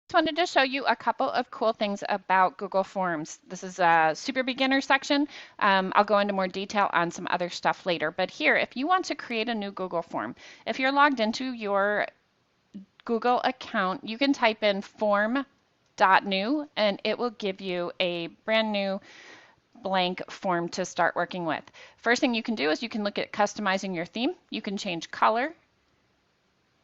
Just wanted to show you a couple of cool things about Google Forms. This is a super beginner section. I'll go into more detail on some other stuff later. But here, if you want to create a new Google form, if you're logged into your Google account, you can type in form.new and it will give you a brand new blank form to start working with. First thing you can do is you can look at customizing your theme. You can change color.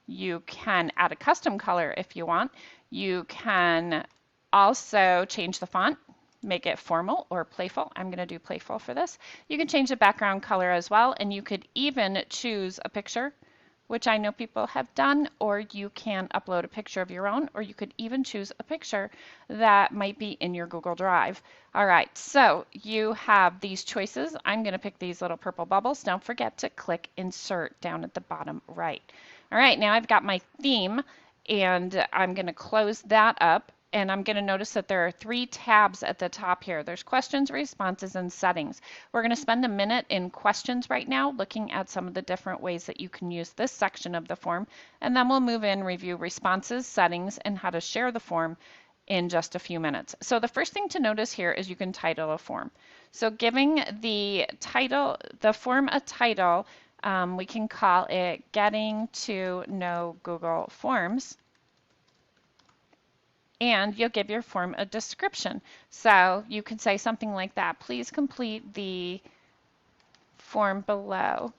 You can add a custom color if you want. You can also change the font, make it formal or playful. I'm going to do playful for this. You can change the background color as well, and you could even choose a picture, which I know people have done, or you can upload a picture of your own, or you could even choose a picture that might be in your Google Drive. All right, so you have these choices. I'm going to pick these little purple bubbles. Don't forget to click Insert down at the bottom right. All right, now I've got my theme, and I'm going to close that up. And I'm going to notice that there are 3 tabs at the top here. There's questions, responses, and settings. We're going to spend a minute in questions right now, looking at some of the different ways that you can use this section of the form. And then we'll move in, review responses, settings, and how to share the form in just a few minutes. So the first thing to notice here is you can title a form. So giving the form a title, we can call it Getting to Know Google Forms. And you'll give your form a description. So you can say something like that. Please complete the form below.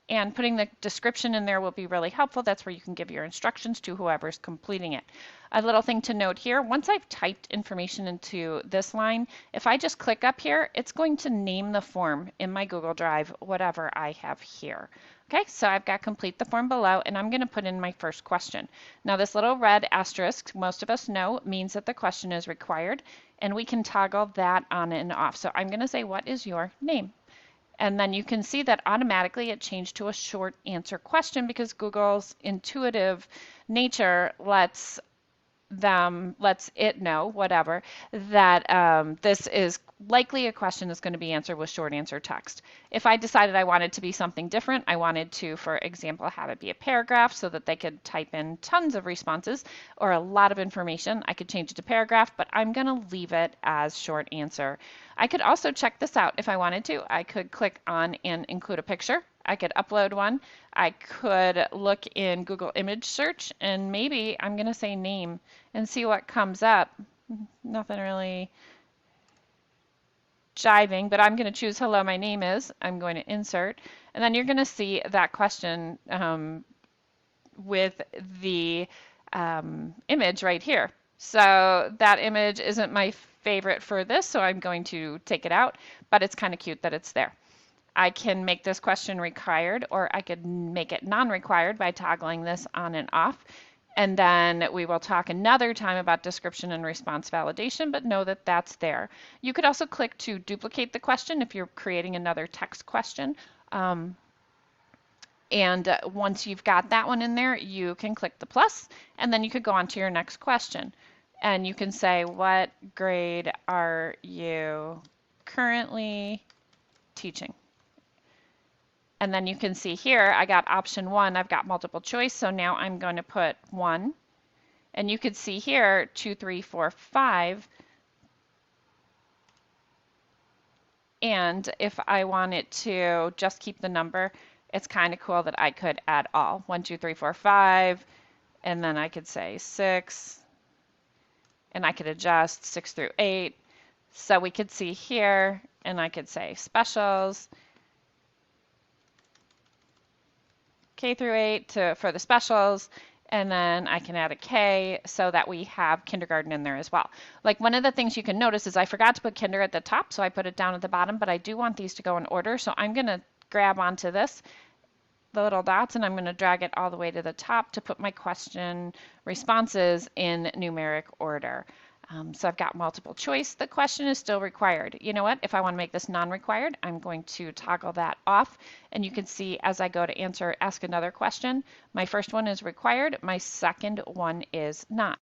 And putting the description in there will be really helpful. That's where you can give your instructions to whoever's completing it. A little thing to note here, once I've typed information into this line, if I just click up here, it's going to name the form in my Google Drive, whatever I have here. Okay, so I've got complete the form below, and I'm going to put in my first question. Now this little red asterisk, most of us know, means that the question is required, and we can toggle that on and off. So I'm going to say, what is your name? And then you can see that automatically it changed to a short answer question because Google's intuitive nature lets it know, whatever, that this is likely a question that's going to be answered with short answer text. If I decided I wanted to be something different, I wanted to, for example, have it be a paragraph so that they could type in tons of responses or a lot of information, I could change it to paragraph, but I'm going to leave it as short answer. I could also check this out if I wanted to. I could click on and include a picture. I could upload one. I could look in Google image search, and maybe I'm going to say name and see what comes up. Nothing really jiving, but I'm going to choose hello, my name is. I'm going to insert, and then you're going to see that question with the image right here. So that image isn't my favorite for this, so I'm going to take it out, but it's kind of cute that it's there. I can make this question required, or I could make it non-required by toggling this on and off. And then we will talk another time about description and response validation, but know that that's there. You could also click to duplicate the question if you're creating another text question. And once you've got that one in there, you can click the plus, and then you could go on to your next question. And you can say, what grade are you currently teaching? And then you can see here, I got option 1, I've got multiple choice, so now I'm going to put 1. And you could see here, 2, 3, 4, 5. And if I wanted to just keep the number, it's kind of cool that I could add all. 1, 2, 3, 4, 5. And then I could say 6. And I could adjust 6 through 8. So we could see here, and I could say specials. K through 8 for the specials, and then I can add a K so that we have kindergarten in there as well. Like one of the things you can notice is I forgot to put kinder at the top, so I put it down at the bottom, but I do want these to go in order, so I'm going to grab onto this, the little dots, and I'm going to drag it all the way to the top to put my question responses in numeric order. So I've got multiple choice. The question is still required. You know what? If I want to make this non-required, I'm going to toggle that off. And you can see as I go to ask another question, my first one is required. My second one is not.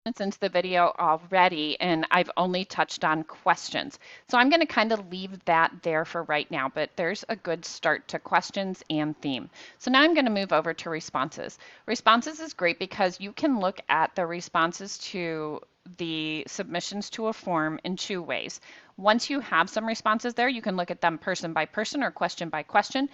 into the video already, and I've only touched on questions. So I'm going to kind of leave that there for right now, but there's a good start to questions and theme. So now I'm going to move over to responses. Responses is great because you can look at the responses to the submissions to a form in two ways. Once you have some responses there, you can look at them person by person or question by question.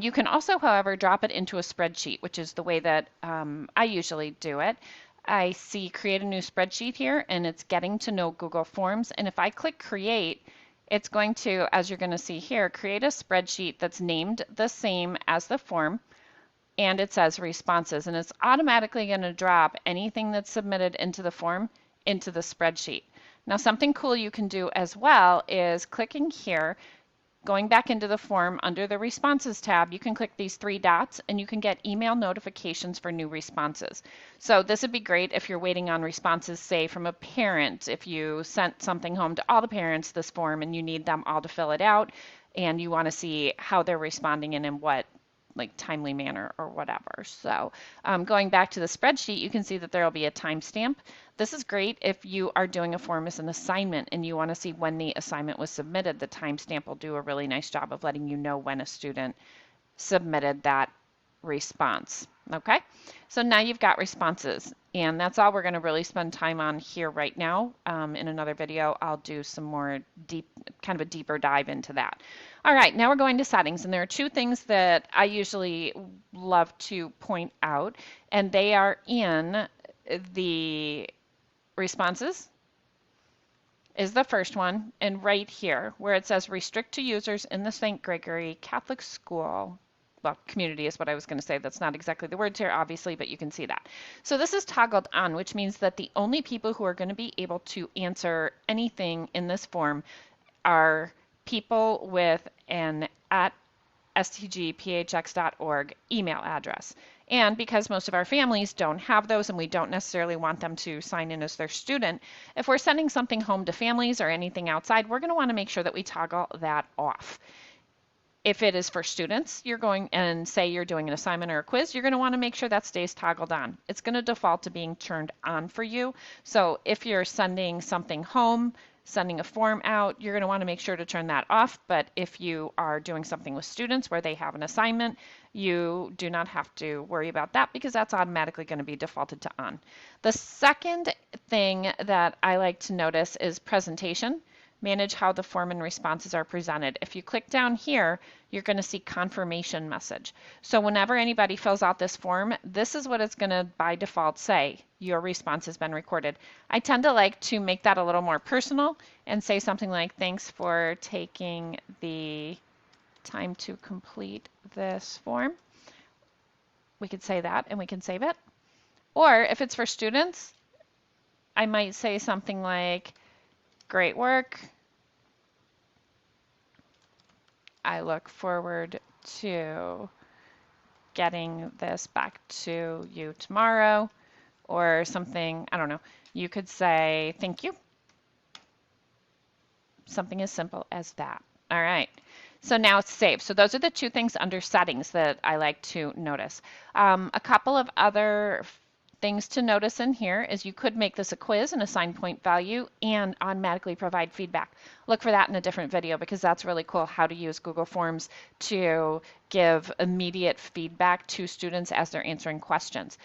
You can also, however, drop it into a spreadsheet, which is the way that I usually do it. I see create a new spreadsheet here, and it's getting to know Google Forms. And if I click create, it's going to, as you're going to see here, create a spreadsheet that's named the same as the form, and it says responses, and it's automatically going to drop anything that's submitted into the form into the spreadsheet. Now, something cool you can do as well is clicking here, going back into the form under the responses tab, you can click these three dots and you can get email notifications for new responses. So this would be great if you're waiting on responses, say from a parent, if you sent something home to all the parents, this form, and you need them all to fill it out and you want to see how they're responding and in what like timely manner or whatever. So going back to the spreadsheet, you can see that there will be a timestamp. This is great if you are doing a form as an assignment and you want to see when the assignment was submitted. The timestamp will do a really nice job of letting you know when a student submitted that response. Okay, so now you've got responses, and that's all we're going to really spend time on here right now. In another video, I'll do some more kind of a deeper dive into that. All right, now we're going to settings, and there are two things that I usually love to point out, and they are in the responses is the first one, and right here where it says restrict to users in the St. Gregory Catholic School. Well, community is what I was going to say. That's not exactly the words here, obviously, but you can see that. So this is toggled on, which means that the only people who are going to be able to answer anything in this form are people with an @stgphx.org email address. And because most of our families don't have those and we don't necessarily want them to sign in as their student, if we're sending something home to families or anything outside, we're going to want to make sure that we toggle that off. If it is for students, you're going and say you're doing an assignment or a quiz, you're going to want to make sure that stays toggled on. It's going to default to being turned on for you. So if you're sending something home, sending a form out, you're going to want to make sure to turn that off. But if you are doing something with students where they have an assignment, you do not have to worry about that because that's automatically going to be defaulted to on. The second thing that I like to notice is presentation. Manage how the form and responses are presented. If you click down here, you're going to see confirmation message. So whenever anybody fills out this form, this is what it's going to by default say. Your response has been recorded. I tend to like to make that a little more personal and say something like, thanks for taking the time to complete this form. We could say that and we can save it. Or if it's for students, I might say something like, great work. I look forward to getting this back to you tomorrow, or something, I don't know. You could say thank you. Something as simple as that. All right. So now it's saved. So those are the two things under settings that I like to notice. A couple of other things to notice in here is you could make this a quiz and assign point value and automatically provide feedback. Look for that in a different video because that's really cool, how to use Google Forms to give immediate feedback to students as they're answering questions.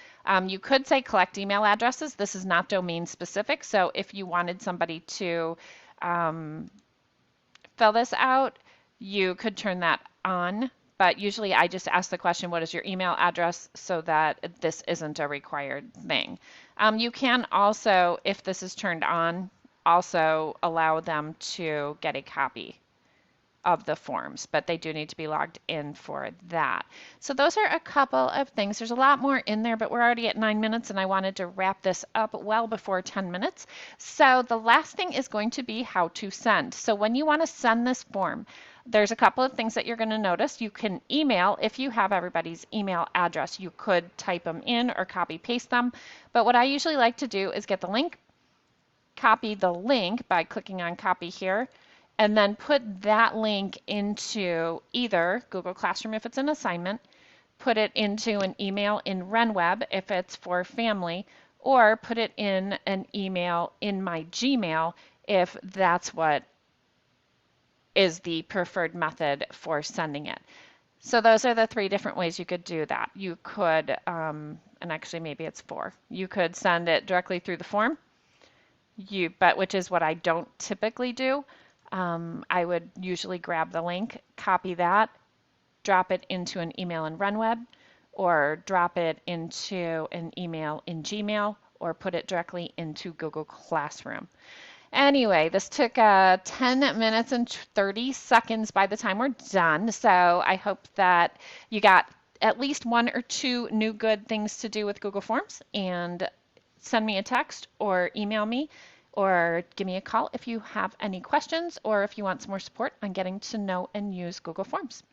You could say collect email addresses. This is not domain specific, so if you wanted somebody to fill this out, you could turn that on. But usually I just ask the question, what is your email address, so that this isn't a required thing. You can also, if this is turned on, also allow them to get a copy of the forms, but they do need to be logged in for that. So those are a couple of things. There's a lot more in there, but we're already at 9 minutes and I wanted to wrap this up well before 10 minutes. So the last thing is going to be how to send. So when you want to send this form, there's a couple of things that you're going to notice. You can email if you have everybody's email address. You could type them in or copy paste them. But what I usually like to do is get the link, copy the link by clicking on copy here, and then put that link into either Google Classroom if it's an assignment, put it into an email in RenWeb if it's for family, or put it in an email in my Gmail if that's what is the preferred method for sending it. So those are the three different ways you could do that. You could, and actually maybe it's four. You could send it directly through the form, but which is what I don't typically do. I would usually grab the link, copy that, drop it into an email in RunWeb, or drop it into an email in Gmail, or put it directly into Google Classroom. Anyway, this took 10 minutes and 30 seconds by the time we're done. So I hope that you got at least one or two new good things to do with Google Forms, and send me a text or email me or give me a call if you have any questions or if you want some more support on getting to know and use Google Forms.